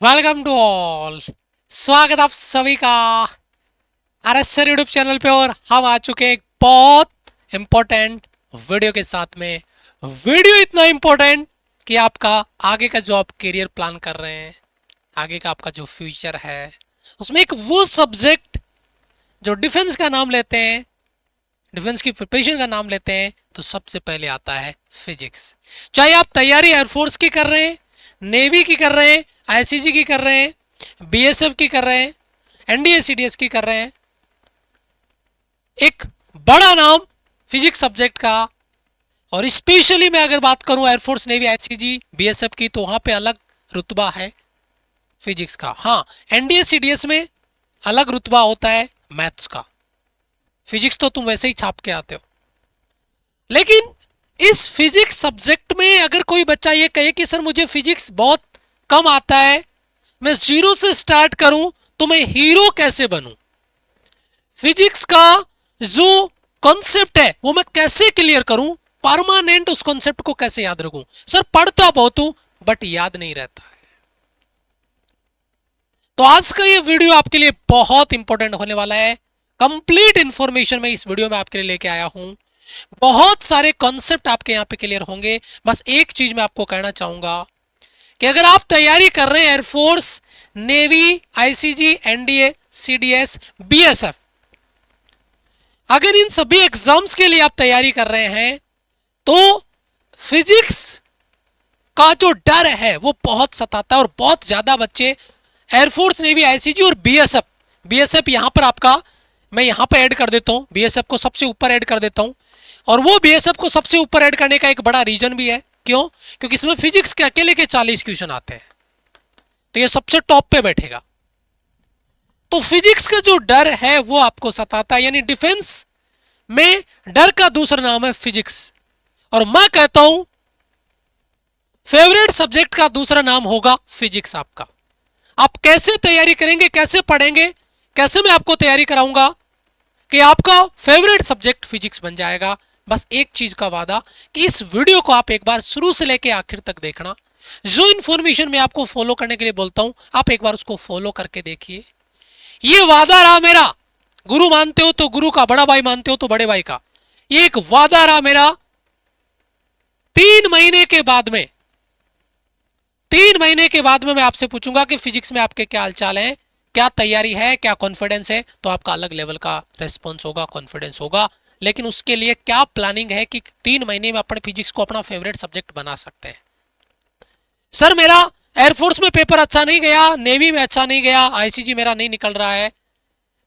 Welcome to all. स्वागत आप सभी का आरएसआर यूट्यूब चैनल पे। और हम आ चुके हैं एक बहुत इंपॉर्टेंट वीडियो के साथ में। वीडियो इतना इंपॉर्टेंट कि आपका आगे का जो आप करियर प्लान कर रहे हैं, आगे का आपका जो फ्यूचर है, उसमें एक वो सब्जेक्ट जो डिफेंस का नाम लेते हैं, डिफेंस की प्रिपरेशन का नाम लेते हैं, तो सबसे पहले आता है फिजिक्स। चाहे आप तैयारी एयरफोर्स की कर रहे हैं, नेवी की कर रहे हैं, आईसीजी की कर रहे हैं, बीएसएफ की कर रहे हैं, एनडीए सीडीएस की कर रहे हैं, एक बड़ा नाम फिजिक्स सब्जेक्ट का। और स्पेशली मैं अगर बात करूं एयरफोर्स, नेवी, आईसीजी, बीएसएफ की, तो वहां पे अलग रुतबा है फिजिक्स का। हाँ, एनडीए सीडीएस में अलग रुतबा होता है मैथ्स का। फिजिक्स तो तुम वैसे ही छाप के आते हो। लेकिन इस फिजिक्स सब्जेक्ट में अगर कोई बच्चा ये कहे कि सर मुझे फिजिक्स बहुत कम आता है, मैं जीरो से स्टार्ट करूं तो मैं हीरो कैसे बनूं, फिजिक्स का जो कॉन्सेप्ट है वो मैं कैसे क्लियर करूं, परमानेंट उस कॉन्सेप्ट को कैसे याद रखूं। सर पढ़ता बहुत हूं बट याद नहीं रहता है। तो आज का ये वीडियो आपके लिए बहुत इंपॉर्टेंट होने वाला है। कंप्लीट इंफॉर्मेशन मैं इस वीडियो में आपके लिए लेके आया हूं। बहुत सारे कॉन्सेप्ट आपके यहां पे क्लियर होंगे। बस एक चीज मैं आपको कहना चाहूंगा कि अगर आप तैयारी कर रहे हैं air force, navy, ICG, NDA, CDS, BSF, अगर इन सभी एग्जाम्स के लिए आप तैयारी कर रहे हैं, तो फिजिक्स का जो डर है वो बहुत सताता है। और बहुत ज्यादा बच्चे एयरफोर्स, नेवी, आईसीजी और बीएसएफ, बीएसएफ यहां पर आपका मैं यहां पर ऐड कर देता हूं, बीएसएफ को सबसे ऊपर ऐड कर देता हूं। और वो बीएसएफ को सबसे ऊपर ऐड करने का एक बड़ा रीजन भी है। क्यों? क्योंकि इसमें फिजिक्स के अकेले के 40 क्वेश्चन आते हैं, तो ये सबसे टॉप पे बैठेगा। तो फिजिक्स का जो डर है वो आपको सताता है, यानी डिफेंस में डर का दूसरा नाम है फिजिक्स। और मैं कहता हूं फेवरेट सब्जेक्ट का दूसरा नाम होगा फिजिक्स आपका। आप कैसे तैयारी करेंगे, कैसे पढ़ेंगे, कैसे मैं आपको तैयारी कराऊंगा कि आपका फेवरेट सब्जेक्ट फिजिक्स बन जाएगा। बस एक चीज का वादा कि इस वीडियो को आप एक बार शुरू से लेकर आखिर तक देखना। जो इंफॉर्मेशन मैं आपको फॉलो करने के लिए बोलता हूं, आप एक बार उसको फॉलो करके देखिए। ये वादा रहा मेरा, गुरु मानते हो तो गुरु का, बड़ा भाई मानते हो तो बड़े भाई का, ये एक वादा रहा मेरा। 3 महीने के बाद में 3 महीने के बाद में मैं आपसे पूछूंगा कि फिजिक्स में आपके क्या हालचाल है, क्या तैयारी है, क्या कॉन्फिडेंस है। तो आपका अलग लेवल का रेस्पॉन्स होगा, कॉन्फिडेंस होगा। लेकिन उसके लिए क्या प्लानिंग है कि 3 महीने में अपने फिजिक्स को अपना फेवरेट सब्जेक्ट बना सकते हैं। सर मेरा एयरफोर्स में पेपर अच्छा नहीं गया, नेवी में अच्छा नहीं गया, आईसीजी मेरा नहीं निकल रहा है,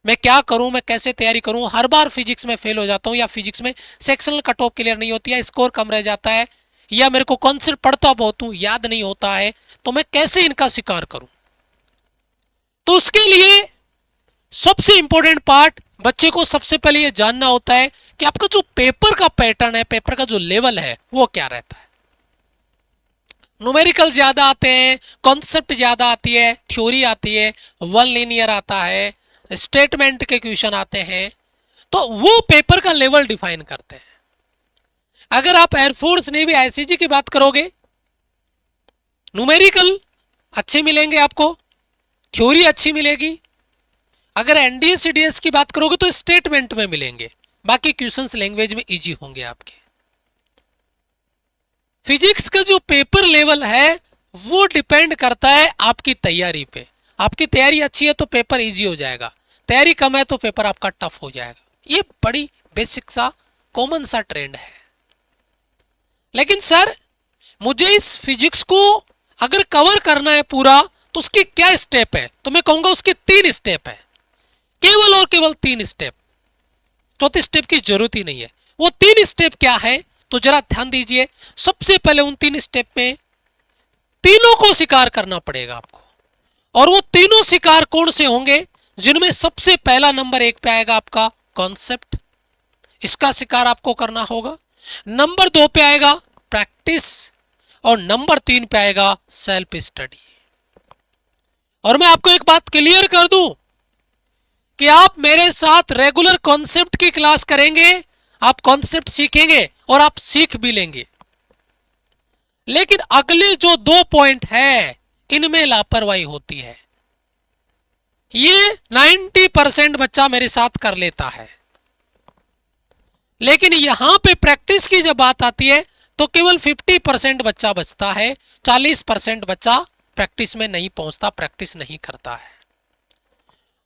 मैं क्या करूं, मैं कैसे तैयारी करूं, हर बार फिजिक्स में फेल हो जाता हूं, या फिजिक्स में सेक्शनल कट ऑफ क्लियर नहीं होती है, स्कोर कम रह जाता है, या मेरे को कॉन्सेप्ट पढ़ता बहुत हूं याद नहीं होता है, तो मैं कैसे इनका शिकार करूं। तो उसके लिए सबसे इंपॉर्टेंट पार्ट बच्चे को सबसे पहले यह जानना होता है कि आपका जो पेपर का पैटर्न है, पेपर का जो लेवल है वो क्या रहता है। न्यूमेरिकल ज्यादा आते हैं, कॉन्सेप्ट ज्यादा आती है, थ्योरी आती है, वन लीनियर आता है, स्टेटमेंट के क्वेश्चन आते हैं, तो वो पेपर का लेवल डिफाइन करते हैं। अगर आप एयरफोर्स, नेवी, आईसीजी की बात करोगे, न्यूमेरिकल अच्छे मिलेंगे आपको, थ्योरी अच्छी मिलेगी। अगर एनडीए सीडीएस की बात करोगे तो स्टेटमेंट में मिलेंगे, बाकी क्वेश्चंस लैंग्वेज में इजी होंगे आपके। फिजिक्स का जो पेपर लेवल है वो डिपेंड करता है आपकी तैयारी पे। आपकी तैयारी अच्छी है तो पेपर इजी हो जाएगा, तैयारी कम है तो पेपर आपका टफ हो जाएगा। ये बड़ी बेसिक सा कॉमन सा ट्रेंड है। लेकिन सर मुझे इस फिजिक्स को अगर कवर करना है पूरा तो उसके क्या स्टेप है, तो मैं कहूंगा उसके 3 स्टेप है, केवल और केवल 3 स्टेप। चौथे स्टेप की जरूरत ही नहीं है। वो 3 स्टेप क्या है तो जरा ध्यान दीजिए। सबसे पहले उन 3 स्टेप में तीनों को शिकार करना पड़ेगा आपको। और वो तीनों शिकार कौन से होंगे, जिनमें सबसे पहला नंबर 1 पे आएगा आपका कॉन्सेप्ट, इसका शिकार आपको करना होगा। नंबर 2 पे आएगा प्रैक्टिस, और नंबर 3 पे आएगा सेल्फ स्टडी। और मैं आपको एक बात क्लियर कर दूं कि आप मेरे साथ रेगुलर कॉन्सेप्ट की क्लास करेंगे, आप कॉन्सेप्ट सीखेंगे और आप सीख भी लेंगे। लेकिन अगले जो 2 पॉइंट है, इनमें लापरवाही होती है। ये 90% बच्चा मेरे साथ कर लेता है, लेकिन यहां पे प्रैक्टिस की जब बात आती है तो केवल 50% बच्चा बचता है। 40% बच्चा प्रैक्टिस में नहीं पहुंचता, प्रैक्टिस नहीं करता है।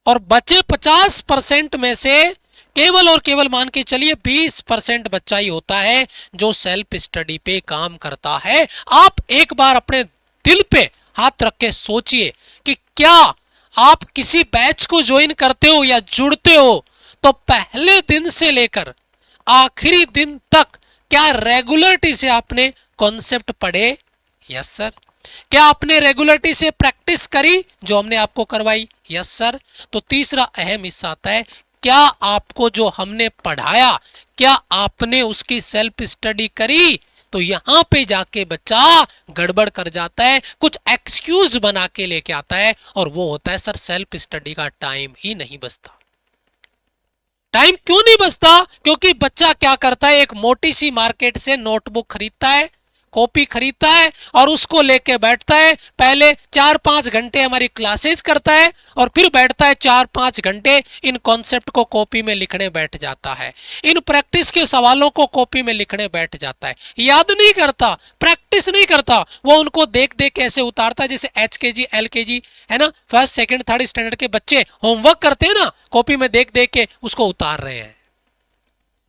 और बचे 50% में से केवल और केवल मान के चलिए 20% बच्चा ही होता है जो सेल्फ स्टडी पे काम करता है। आप एक बार अपने दिल पे हाथ रख के सोचिए कि क्या आप किसी बैच को ज्वाइन करते हो या जुड़ते हो तो पहले दिन से लेकर आखिरी दिन तक क्या रेगुलरिटी से आपने कॉन्सेप्ट पढ़े? Yes sir. क्या आपने रेगुलरिटी से प्रैक्टिस करी जो हमने आपको करवाई? Yes sir. तो तीसरा अहम हिस्सा आता है, क्या आपको जो हमने पढ़ाया क्या आपने उसकी सेल्फ स्टडी करी? तो यहां पे जाके बच्चा गड़बड़ कर जाता है, कुछ एक्सक्यूज बना के लेके आता है, और वो होता है सर सेल्फ स्टडी का टाइम ही नहीं बचता। टाइम क्यों नहीं बचता? क्योंकि बच्चा क्या करता है, एक मोटी सी मार्केट से नोटबुक खरीदता है, कॉपी खरीदता है और उसको लेके बैठता है। पहले 4-5 घंटे हमारी क्लासेज करता है और फिर बैठता है 4-5 घंटे इन कॉन्सेप्ट को कॉपी में लिखने बैठ जाता है, इन प्रैक्टिस के सवालों को कॉपी में लिखने बैठ जाता है। याद नहीं करता, प्रैक्टिस नहीं करता, वो उनको देख देख कैसे उतारता है। जैसे HKG LKG है ना, फर्स्ट सेकंड थर्ड स्टैंडर्ड के बच्चे होमवर्क करते हैं ना, कॉपी में देख देख के उसको उतार रहे हैं।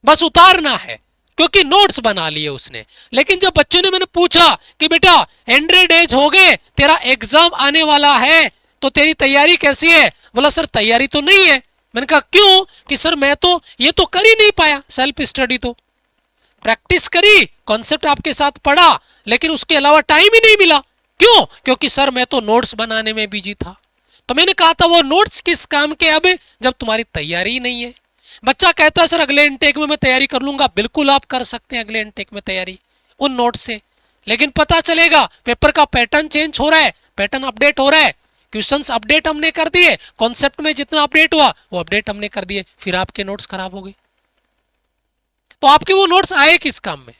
बस उतारना है क्योंकि नोट्स बना लिए उसने। लेकिन जब बच्चे ने मैंने पूछा कि बेटा 100 डेज हो गए, तेरा एग्जाम आने वाला है, तो तेरी तैयारी कैसी है? बोला सर तैयारी तो नहीं है। मैंने कहा क्यों? कि सर मैं तो ये तो कर ही नहीं पाया, सेल्फ स्टडी तो प्रैक्टिस करी, कॉन्सेप्ट आपके साथ पढ़ा, लेकिन उसके अलावा टाइम ही नहीं मिला। क्यों? क्योंकि सर मैं तो नोट्स बनाने में बिजी था। तो मैंने कहा था वो नोट्स किस काम के अब जब तुम्हारी तैयारी ही नहीं है। बच्चा कहता है सर अगले इनटेक में मैं तैयारी कर लूंगा। बिल्कुल आप कर सकते हैं अगले इनटेक में तैयारी उन नोट से, लेकिन पता चलेगा पेपर का पैटर्न चेंज हो रहा है, पैटर्न अपडेट हो रहा है, क्वेश्चंस अपडेट हमने कर दिए, कॉन्सेप्ट में जितना अपडेट हुआ वो अपडेट हमने कर दिए, फिर आपके नोट्स खराब हो गए। तो आपके वो नोट्स आए किस काम में?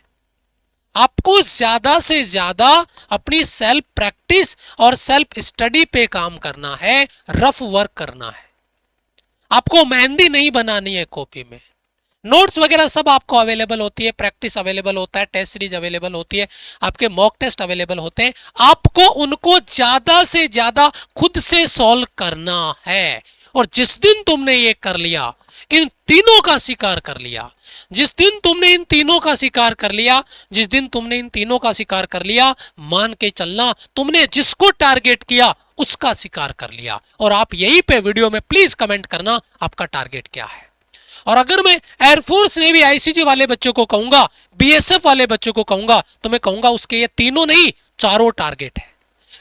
आपको ज्यादा से ज्यादा अपनी सेल्फ प्रैक्टिस और सेल्फ स्टडी पे काम करना है, रफ वर्क करना है। आपको मेहंदी नहीं बनानी है कॉपी में। नोट्स वगैरह सब आपको अवेलेबल होती है, प्रैक्टिस अवेलेबल होता है, टेस्ट सीरीज अवेलेबल होती है, आपके मॉक टेस्ट अवेलेबल होते हैं। आपको उनको ज्यादा से ज्यादा खुद से सॉल्व करना है। और जिस दिन तुमने ये कर लिया, इन तीनों का शिकार कर लिया, जिस दिन तुमने इन तीनों का शिकार कर लिया, जिस दिन तुमने इन तीनों का शिकार कर लिया, मान के चलना तुमने जिसको टारगेट किया उसका शिकार कर लिया। और आप यहीं पे वीडियो में प्लीज कमेंट करना आपका टारगेट क्या है। और अगर मैं एयरफोर्स नेवी आईसीजी वाले बच्चों को कहूंगा, बीएसएफ वाले बच्चों को कहूंगा, तो मैं कहूंगा उसके ये तीनों नहीं चारों टारगेट है।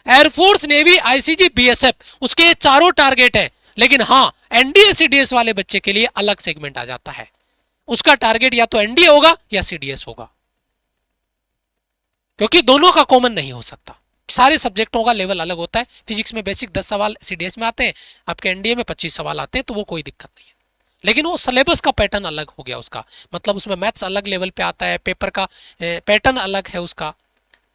एयरफोर्स नेवी आईसीजी बीएसएफ उसके ये चारों टारगेट है। लेकिन हाँ, एनडीए सीडीएस वाले बच्चे के लिए अलग सेगमेंट आ जाता है, उसका टारगेट या तो एनडीए होगा या सीडीएस होगा, क्योंकि दोनों का कॉमन नहीं हो सकता। सारे सब्जेक्टों का लेवल अलग होता है। फिजिक्स में बेसिक 10 सवाल सीडीएस में आते हैं, आपके एनडीए में 25 सवाल आते हैं, तो वो कोई दिक्कत नहीं है। लेकिन वो सिलेबस का पैटर्न अलग हो गया उसका, मतलब उसमें मैथ्स अलग लेवल पे आता है, पेपर का पैटर्न अलग है उसका।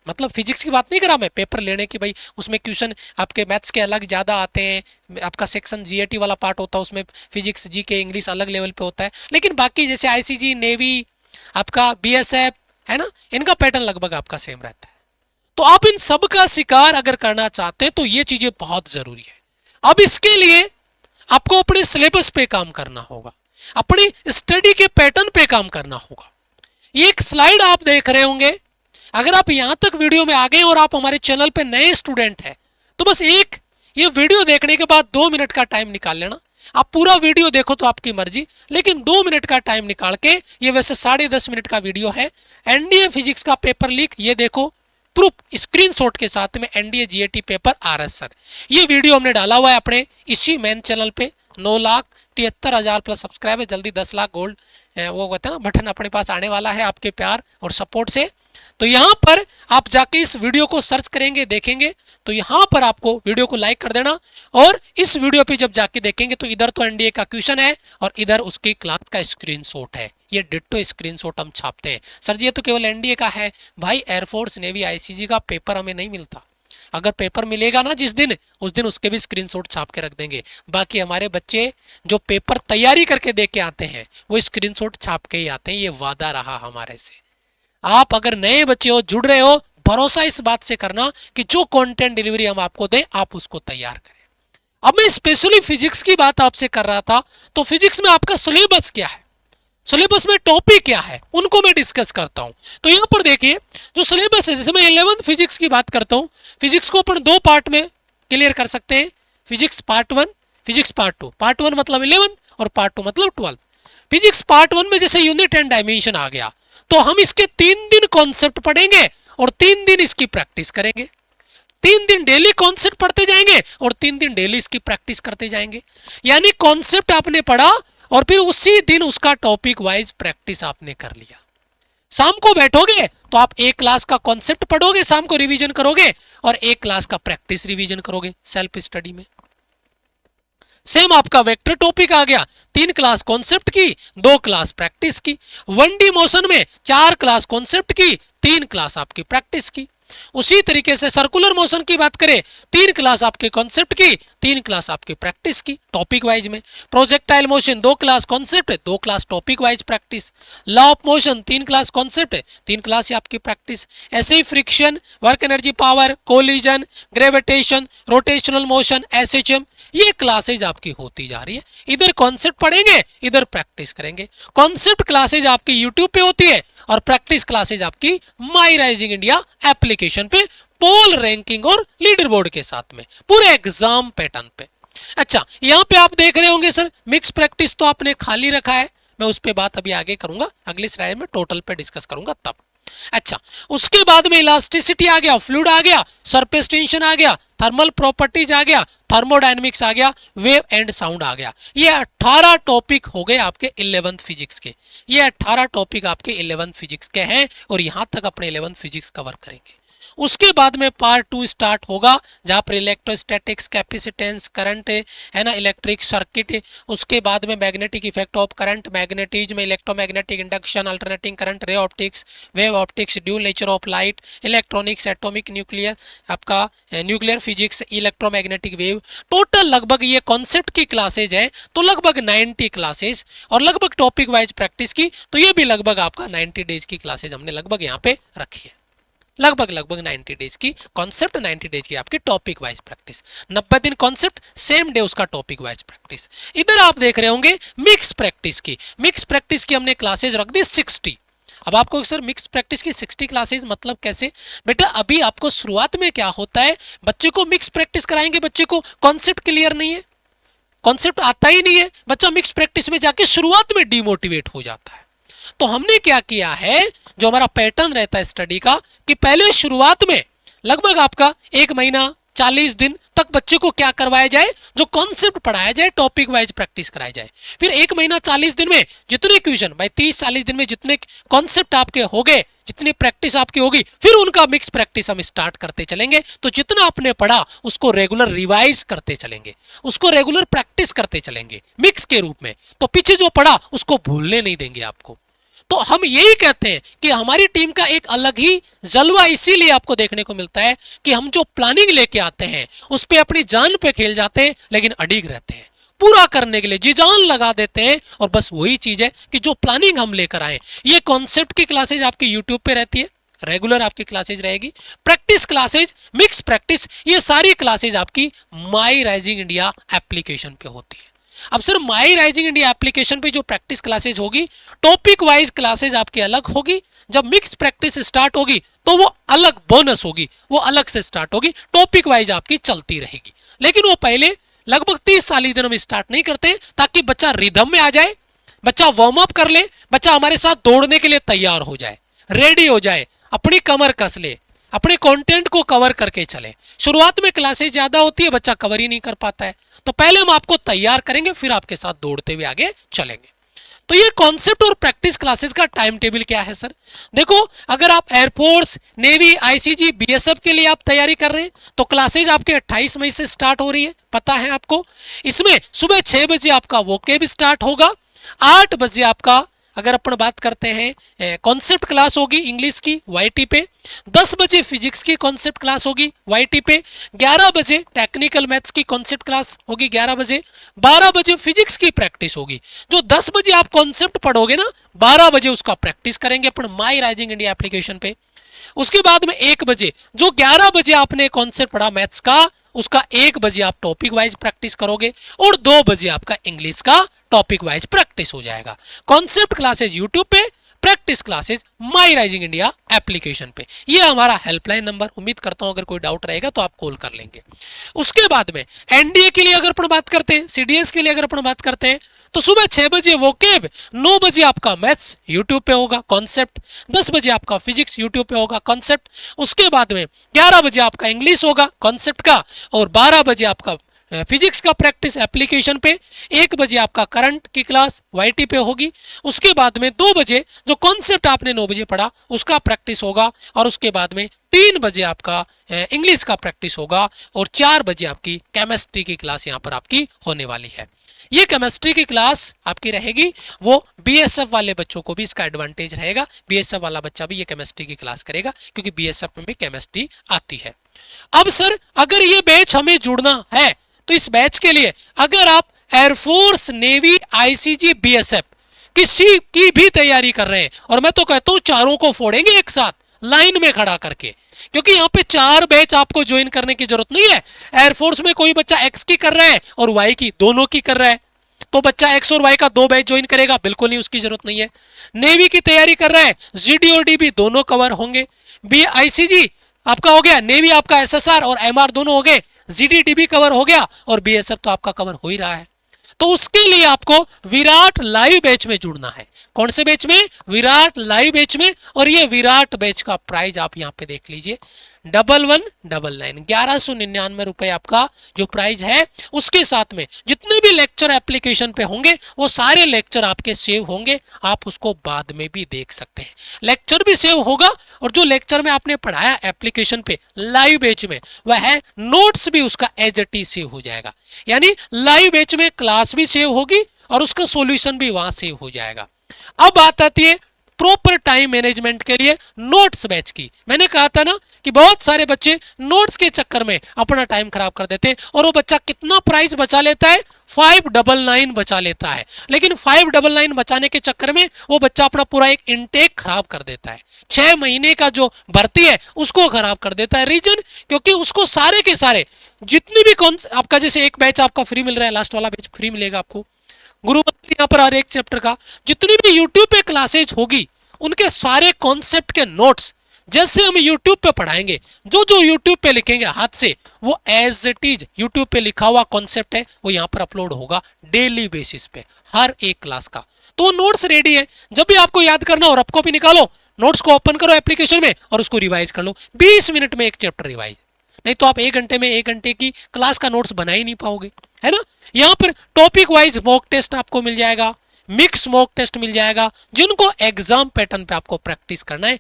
मतलब फिजिक्स की बात नहीं करा मैं, पेपर लेने की, भाई उसमें क्वेश्चन आपके मैथ्स के अलग ज़्यादा आते हैं, आपका सेक्शन जीएटी वाला पार्ट होता है उसमें फिजिक्स जीके इंग्लिश अलग लेवल पे होता है। लेकिन बाकी जैसे आईसीजी नेवी आपका बीएसएफ है ना, इनका पैटर्न लगभग आपका सेम रहता है। तो आप इन सब का शिकार अगर करना चाहते हैं तो ये चीजें बहुत जरूरी है। अब इसके लिए आपको अपने सिलेबस पे काम करना होगा, अपनी स्टडी के पैटर्न पे काम करना होगा। ये एक स्लाइड आप देख रहे होंगे, अगर आप यहां तक वीडियो में आ गए और आप हमारे चैनल पे नए स्टूडेंट हैं तो बस एक ये वीडियो देखने के बाद 2 मिनट का टाइम निकाल लेना। आप पूरा वीडियो देखो तो आपकी मर्जी, लेकिन 2 मिनट का टाइम निकाल के, ये वैसे 10.5 मिनट का वीडियो है, एनडीए फिजिक्स का पेपर लीक, ये देखो प्रूफ स्क्रीनशॉट के साथ में, NDA GAT paper RS sir, ये वीडियो हमने डाला हुआ है अपने इसी मेन चैनल पे। 9,73,000 प्लस सब्सक्राइब है, जल्दी 10 लाख गोल्ड वो कहते हैं ना बटन अपने पास आने वाला है आपके प्यार और सपोर्ट से। तो यहाँ पर आप जाके इस वीडियो को सर्च करेंगे, देखेंगे, तो यहाँ पर आपको वीडियो को लाइक कर देना। और इस वीडियो पे जब जाके देखेंगे तो इधर तो एनडीए का क्वेश्चन है और इधर उसकी क्लास का स्क्रीनशॉट है। ये डिट्टो स्क्रीनशॉट हम छापते हैं। सर जी ये तो केवल एनडीए का है। भाई एयरफोर्स नेवी आईसीजी का पेपर हमें नहीं मिलता, अगर पेपर मिलेगा ना जिस दिन, उस दिन उसके भी स्क्रीनशॉट छाप के रख देंगे। बाकी हमारे बच्चे जो पेपर तैयारी करके दे के आते हैं वो स्क्रीनशॉट छाप के ही आते हैं, ये वादा रहा हमारे से। आप अगर नए बच्चे हो, जुड़ रहे हो, भरोसा इस बात से करना कि जो कंटेंट डिलीवरी हम आपको दें आप उसको तैयार करें। अब मैं स्पेशली फिजिक्स की बात आपसे कर रहा था, तो फिजिक्स में आपका सिलेबस क्या है, सिलेबस में टॉपिक क्या है, उनको मैं डिस्कस करता हूं। तो यहां पर देखिए जो सिलेबस है, जैसे मैं 11th फिजिक्स की बात करता हूं, फिजिक्स को अपन दो पार्ट में क्लियर कर सकते हैं, physics part 1, physics part 2। Part 1 मतलब 11 और पार्ट 2 मतलब 12। फिजिक्स पार्ट 1 में जैसे यूनिट एंड डायमेंशन आ गया, तो हम इसके 3 दिन कॉन्सेप्ट पढ़ेंगे और 3 दिन इसकी प्रैक्टिस करेंगे। 3 दिन डेली कॉन्सेप्ट पढ़ते जाएंगे और 3 दिन डेली इसकी प्रैक्टिस करते जाएंगे। यानी कॉन्सेप्ट आपने पढ़ा और फिर उसी दिन उसका टॉपिक वाइज प्रैक्टिस आपने कर लिया। शाम को बैठोगे तो आप एक क्लास का कॉन्सेप्ट पढ़ोगे, शाम को रिवीजन करोगे और एक क्लास का प्रैक्टिस रिवीजन करोगे सेल्फ स्टडी में। सेम आपका वेक्टर टॉपिक आ गया, 3 क्लास कॉन्सेप्ट की, 2 क्लास प्रैक्टिस की। 1D मोशन में 4 क्लास कॉन्सेप्ट की, 3 क्लास आपकी प्रैक्टिस की। उसी तरीके से सर्कुलर मोशन की बात करें, 3 क्लास आपके कॉन्सेप्ट की, 3 क्लास आपकी प्रैक्टिस की टॉपिक वाइज में। प्रोजेक्टाइल मोशन 2 क्लास कॉन्सेप्ट है, 2 class topic wise practice. Law of motion 3 class concept है, 3 क्लास ही आपकी प्रैक्टिस। ऐसे ही friction, work energy power, collision, gravitation, rotational motion, SHM, ये क्लासेज आपकी होती जा रही है। इधर कॉन्सेप्ट पढ़ेंगे, इधर प्रैक्टिस करेंगे। कॉन्सेप्ट क्लासेज आपकी यूट्यूब पे होती है और प्रैक्टिस क्लासेज आपकी माई राइजिंग इंडिया एप्लीकेशन पे, पोल रैंकिंग और लीडर बोर्ड के साथ में, पूरे एग्जाम पैटर्न पे। अच्छा, यहां पे आप देख रहे होंगे सर मिक्स प्रैक्टिस तो आपने खाली रखा है, मैं उस पर बात अभी आगे करूंगा, अगली स्लाइड में टोटल पे डिस्कस करूंगा तब। अच्छा, उसके बाद में इलास्टिसिटी आ गया, फ्लूइड आ गया, सरफेस टेंशन आ गया, थर्मल प्रॉपर्टीज आ गया, थर्मोडायनेमिक्स आ गया, वेव एंड साउंड आ गया। ये 18 टॉपिक हो गए आपके 11th फिजिक्स के। ये 18 टॉपिक आपके 11th फिजिक्स के हैं और यहां तक अपने 11th फिजिक्स कवर करेंगे। उसके बाद में पार्ट 2 स्टार्ट होगा, जहां पर इलेक्ट्रोस्टैटिक्स, कैपेसिटेंस, करंट है ना, इलेक्ट्रिक सर्किट, उसके बाद में magnetic effect of current, magnetism, electromagnetic induction, alternating current, ray optics, wave optics, dual nature of light, electronics, atomic nuclear, आपका nuclear physics, electromagnetic wave. Total लगभग ये कॉन्सेप्ट की classes है तो लगभग 90 क्लासेज, और लगभग टॉपिक वाइज प्रैक्टिस की तो ये भी लगभग आपका 90 डेज की क्लासेज हमने लगभग यहाँ पे रखी है। लगभग 90 डेज की कॉन्सेप्ट, 90 डेज की आपकी टॉपिक वाइज प्रैक्टिस, 90 दिन कॉन्सेप्ट, सेम डे उसका टॉपिक वाइज प्रैक्टिस। इधर आप देख रहे होंगे मिक्स प्रैक्टिस की। मिक्स प्रैक्टिस की हमने क्लासेज रख दी 60। अब आपको सर मिक्स प्रैक्टिस की 60 क्लासेज मतलब कैसे? बेटा अभी आपको शुरुआत में क्या होता है, बच्चे को मिक्स प्रैक्टिस कराएंगे, बच्चे को कॉन्सेप्ट क्लियर नहीं है, कॉन्सेप्ट आता ही नहीं है, बच्चा मिक्स प्रैक्टिस में जाके शुरुआत में डिमोटिवेट हो जाता है। तो हमने क्या किया है, जो हमारा पैटर्न रहता है स्टडी का, कि पहले शुरुआत में लगभग आपका 1 महीना 40 दिन तक बच्चे को क्या करवाया जाए, जो कॉन्सेप्ट पढ़ाया जाए, टॉपिक वाइज प्रैक्टिस कराया जाए। फिर 1 महीना 40 दिन में जितने क्वेश्चन, भाई 30-40 दिन में जितने कॉन्सेप्ट आपके हो गए, जितनी प्रैक्टिस आपकी होगी, फिर उनका मिक्स प्रैक्टिस हम स्टार्ट करते चलेंगे। तो जितना आपने पढ़ा उसको रेगुलर रिवाइज करते चलेंगे, उसको रेगुलर प्रैक्टिस करते चलेंगे मिक्स के रूप में। तो पीछे जो पढ़ा उसको भूलने नहीं देंगे आपको। तो हम यही कहते हैं कि हमारी टीम का एक अलग ही जलवा इसीलिए आपको देखने को मिलता है कि हम जो प्लानिंग लेके आते हैं उस पे अपनी जान पे खेल जाते हैं, लेकिन अड़िग रहते हैं, पूरा करने के लिए जी जान लगा देते हैं। और बस वही चीज है कि जो प्लानिंग हम लेकर आए, ये कॉन्सेप्ट की क्लासेज आपकी यूट्यूब पे रहती है, रेगुलर आपकी क्लासेज रहेगी। प्रैक्टिस क्लासेज, मिक्स प्रैक्टिस, ये सारी क्लासेज आपकी माई राइजिंग इंडिया एप्लीकेशन पे होती है। अब sir my rising India application पे जो प्रैक्टिस क्लासेज होगी, टॉपिक वाइज क्लासेज आपकी अलग होगी। जब मिक्स प्रैक्टिस स्टार्ट होगी तो वो अलग बोनस होगी, वो अलग से स्टार्ट होगी, टॉपिक वाइज आपकी चलती रहेगी। लेकिन वो पहले लगभग 30-40 दिन हम स्टार्ट नहीं करते, ताकि बच्चा रिदम में आ जाए, बच्चा वार्म अप कर ले, बच्चा हमारे साथ दौड़ने के लिए तैयार हो जाए, रेडी हो जाए, अपनी कमर कस ले, अपने कंटेंट को कवर करके चले। शुरुआत में क्लासेज ज्यादा होती है, बच्चा कवर ही नहीं कर पाता है, तो पहले हम आपको तैयार करेंगे, फिर आपके साथ दौड़ते हुए आगे चलेंगे। तो ये कॉन्सेप्ट और प्रैक्टिस क्लासेस का टाइम टेबल क्या है सर? देखो, अगर आप एयरफोर्स, नेवी, आईसीजी, बीएसएफ के लिए आप तैयारी कर रहे हैं तो क्लासेज आपके 28 मई से स्टार्ट हो रही है, पता है आपको। इसमें सुबह 6 बजे आपका वोकेब स्टार्ट होगा, 8 बजे आपका अगर अपन बात करते हैं कॉन्सेप्ट क्लास होगी इंग्लिश की YT पे, 10 बजे फिजिक्स की कॉन्सेप्ट क्लास होगी YT पे, 11 बजे टेक्निकल मैथ्स की कॉन्सेप्ट क्लास होगी 11 बजे, 12 बजे फिजिक्स की प्रैक्टिस होगी। जो 10 बजे आप कॉन्सेप्ट पढ़ोगे ना, 12 बजे उसका प्रैक्टिस करेंगे अपन माई राइजिंग इंडिया एप्लीकेशन पे। उसके बाद में 1 बजे जो 11 बजे आपने कॉन्सेप्ट पढ़ा मैथ्स का, उसका 1 बजे आप टॉपिक वाइज प्रैक्टिस करोगे और 2 बजे आपका इंग्लिश का टॉपिक वाइज प्रैक्टिस हो जाएगा। कॉन्सेप्ट क्लासेज यूट्यूब पे, प्रैक्टिस क्लासेज माई राइजिंग इंडिया एप्लीकेशन पे। ये हमारा हेल्पलाइन नंबर, उम्मीद करता हूं अगर कोई डाउट रहेगा तो आप कॉल कर लेंगे। उसके बाद में एनडीए के लिए अगर अपन बात करते हैं, सीडीएस के लिए अगर अपन बात करते हैं, तो सुबह 6 बजे वोकेब, 9 बजे आपका मैथ्स यूट्यूब पे होगा कॉन्सेप्ट, 10 बजे आपका फिजिक्स यूट्यूब पे होगा कॉन्सेप्ट, उसके बाद में 11 बजे आपका इंग्लिश होगा कॉन्सेप्ट का और 12 बजे आपका फिजिक्स का प्रैक्टिस एप्लीकेशन पे, 1 बजे आपका करंट की क्लास YT पे होगी। उसके बाद में 2 बजे जो कॉन्सेप्ट आपने 9 बजे पढ़ा उसका प्रैक्टिस होगा और उसके बाद में 3 बजे आपका इंग्लिश का प्रैक्टिस होगा और 4 बजे आपकी केमिस्ट्री की क्लास यहाँ पर आपकी होने वाली है। ये केमिस्ट्री की क्लास आपकी रहेगी, वो BSF वाले बच्चों को भी इसका एडवांटेज रहेगा। BSF वाला बच्चा भी ये केमिस्ट्री की क्लास करेगा क्योंकि BSF में भी केमिस्ट्री आती है। अब सर अगर ये बैच हमें जुड़ना है तो इस बैच के लिए अगर आप एयरफोर्स, नेवी, ICG, BSF किसी की भी तैयारी कर रहे हैं, और मैं तो कहता हूं चारों को फोड़ेंगे एक साथ लाइन में खड़ा करके, क्योंकि यहाँ पे 4 बैच आपको ज्वाइन करने की जरूरत नहीं है। एयरफोर्स में कोई बच्चा X की कर रहा है और Y की, दोनों की कर रहा है, तो बच्चा X और Y का 2 बैच ज्वाइन करेगा, बिल्कुल नहीं, उसकी जरूरत नहीं है। नेवी की तैयारी कर रहा है, GD और DB दोनों कवर होंगे। ICG आपका हो गया, नेवी आपका SSR और MR दोनों हो गए, GD DB कवर हो गया और BSF तो आपका कवर हो ही रहा है। तो उसके लिए आपको विराट लाइव बैच में जुड़ना है। कौन से बैच में? विराट लाइव बैच में। और ये विराट बैच का प्राइस आप यहाँ पे देख लीजिए, 1199 1199 रुपए आपका जो प्राइस है। उसके साथ में जितने भी लेक्चर एप्लीकेशन पे होंगे वो सारे लेक्चर आपके सेव होंगे, आप उसको बाद में भी देख सकते हैं। लेक्चर भी सेव होगा और जो लेक्चर में आपने पढ़ाया एप्लीकेशन पे लाइव बैच में, वह है नोट्स भी उसका एज इट इज सेव हो जाएगा। यानी लाइव बैच में क्लास भी सेव होगी और उसका सॉल्यूशन भी वहां सेव हो जाएगा। अब बात आती है प्रॉपर टाइम मैनेजमेंट के लिए नोट्स बैच की। मैंने कहा था ना कि बहुत सारे बच्चे नोट्स के चक्कर में अपना टाइम खराब कर देते हैं और वो बच्चा कितना प्राइस बचा लेता है, 599 बचा लेता है। लेकिन 599 बचाने के चक्कर में वो बच्चा अपना पूरा एक इनटेक खराब कर देता है, 6 महीने का जो भर्ती है उसको खराब कर देता है। रीजन क्योंकि उसको सारे के सारे जितनी भी आपका जैसे एक बैच आपका फ्री मिल रहा है, लास्ट वाला बैच फ्री मिलेगा आपको गुरुमंत्र, यहाँ पर हर एक चैप्टर का जितनी भी यूट्यूब पे क्लासेज होगी उनके सारे कॉन्सेप्ट के नोट्स जैसे हम यूट्यूब पे पढ़ाएंगे, जो जो यूट्यूब पे लिखेंगे हाथ से, वो एज इट इज यूट्यूब पे लिखा हुआ कॉन्सेप्ट है वो यहाँ पर अपलोड होगा डेली बेसिस पे हर एक क्लास का। तो वो नोट्स रेडी है, जब भी आपको याद करना हो रफ कॉपी निकालो, नोट्स को ओपन करो एप्लीकेशन में और उसको रिवाइज कर लो। 20 मिनट में एक चैप्टर रिवाइज, नहीं तो आप 1 घंटे में 1 घंटे की क्लास का नोट्स बना ही नहीं पाओगे, है ना। यहाँ पर टॉपिक वाइज मॉक टेस्ट आपको मिल जाएगा, मिक्स मॉक टेस्ट मिल जाएगा। जिनको एग्जाम पैटर्न पे आपको प्रैक्टिस करना है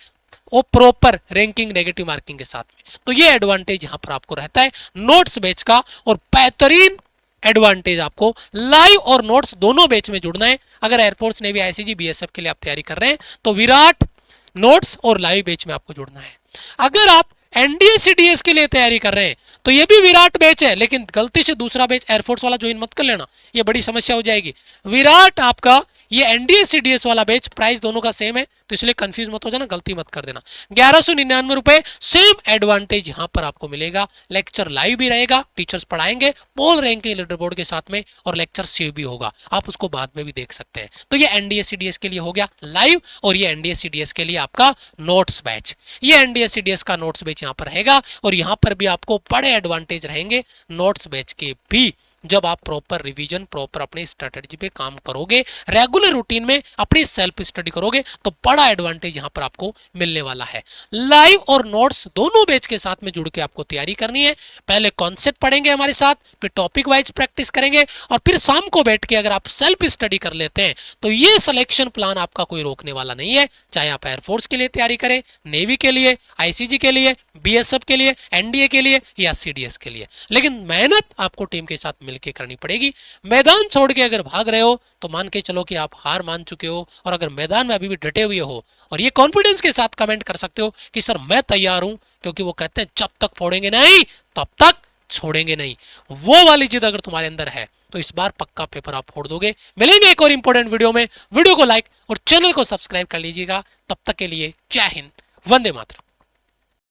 वो प्रॉपर रैंकिंग नेगेटिव मार्किंग के साथ में, तो ये एडवांटेज यहाँ पर आपको रहता है नोट्स बैच का। और बेहतरीन एडवांटेज आपको लाइव और नोट्स दोनों बैच में जुड़ना है। अगर एयरफोर्स, नेवी, ICG, BSF के लिए आप तैयारी कर रहे हैं तो विराट नोट्स और लाइव बैच में आपको जुड़ना है। अगर आप NDA CDS के लिए तैयारी कर रहे हैं तो ये भी विराट बैच है, लेकिन गलती से दूसरा बैच एयरफोर्स वाला ज्वाइन मत कर लेना, ये बड़ी समस्या हो जाएगी। विराट आपका ये NDA CDS वाला बैच प्राइस दोनों का सेम है, तो इसलिए कंफ्यूज मत हो जाना, गलती मत कर देना। 1199 रुपए, सेम एडवांटेज यहाँ पर आपको मिलेगा। लेक्चर लाइव भी रहेगा, टीचर्स पढ़ाएंगे पोल रैंकिंग लीडर बोर्ड के साथ में, और लेक्चर सेव भी होगा, आप उसको बाद में भी देख सकते हैं। तो ये NDA CDS के लिए हो गया लाइव, और ये NDA CDS के लिए आपका नोट्स बैच। ये NDA CDS का नोट्स बैच यहाँ पर रहेगा, और यहाँ पर भी आपको बड़े एडवांटेज रहेंगे नोट्स बैच के भी। जब आप प्रॉपर रिवीजन, प्रॉपर अपने स्ट्रेटजी पे काम करोगे, रेगुलर रूटीन में अपनी सेल्फ स्टडी करोगे, तो बड़ा एडवांटेज यहां पर आपको मिलने वाला है। लाइव और नोट्स दोनों बैच के साथ में जुड़ के आपको तैयारी करनी है। पहले कॉन्सेप्ट पढ़ेंगे हमारे साथ, फिर टॉपिक वाइज प्रैक्टिस करेंगे, और फिर शाम को बैठ के अगर आप सेल्फ स्टडी कर लेते हैं तो ये सिलेक्शन प्लान आपका कोई रोकने वाला नहीं है। चाहे आप एयरफोर्स के लिए तैयारी करें, नेवी के लिए, ICG के लिए, बीएसएफ के लिए, एनडीए के लिए या सीडीएस के लिए। लेकिन मेहनत आपको टीम के साथ मिलकर करनी पड़ेगी। मैदान छोड़ के अगर भाग रहे हो तो मान के चलो कि आप हार मान चुके हो, और अगर मैदान में अभी भी डटे हुए हो और ये कॉन्फिडेंस के साथ कमेंट कर सकते हो कि सर मैं तैयार हूं, क्योंकि वो कहते हैं जब तक फोड़ेंगे नहीं तब तक छोड़ेंगे नहीं, वो वाली जिद अगर तुम्हारे अंदर है तो इस बार पक्का पेपर आप फोड़ दोगे। मिलेंगे एक और इंपॉर्टेंट वीडियो में। वीडियो को लाइक और चैनल को सब्सक्राइब कर लीजिएगा। तब तक के लिए जय हिंद, वंदे मातरम।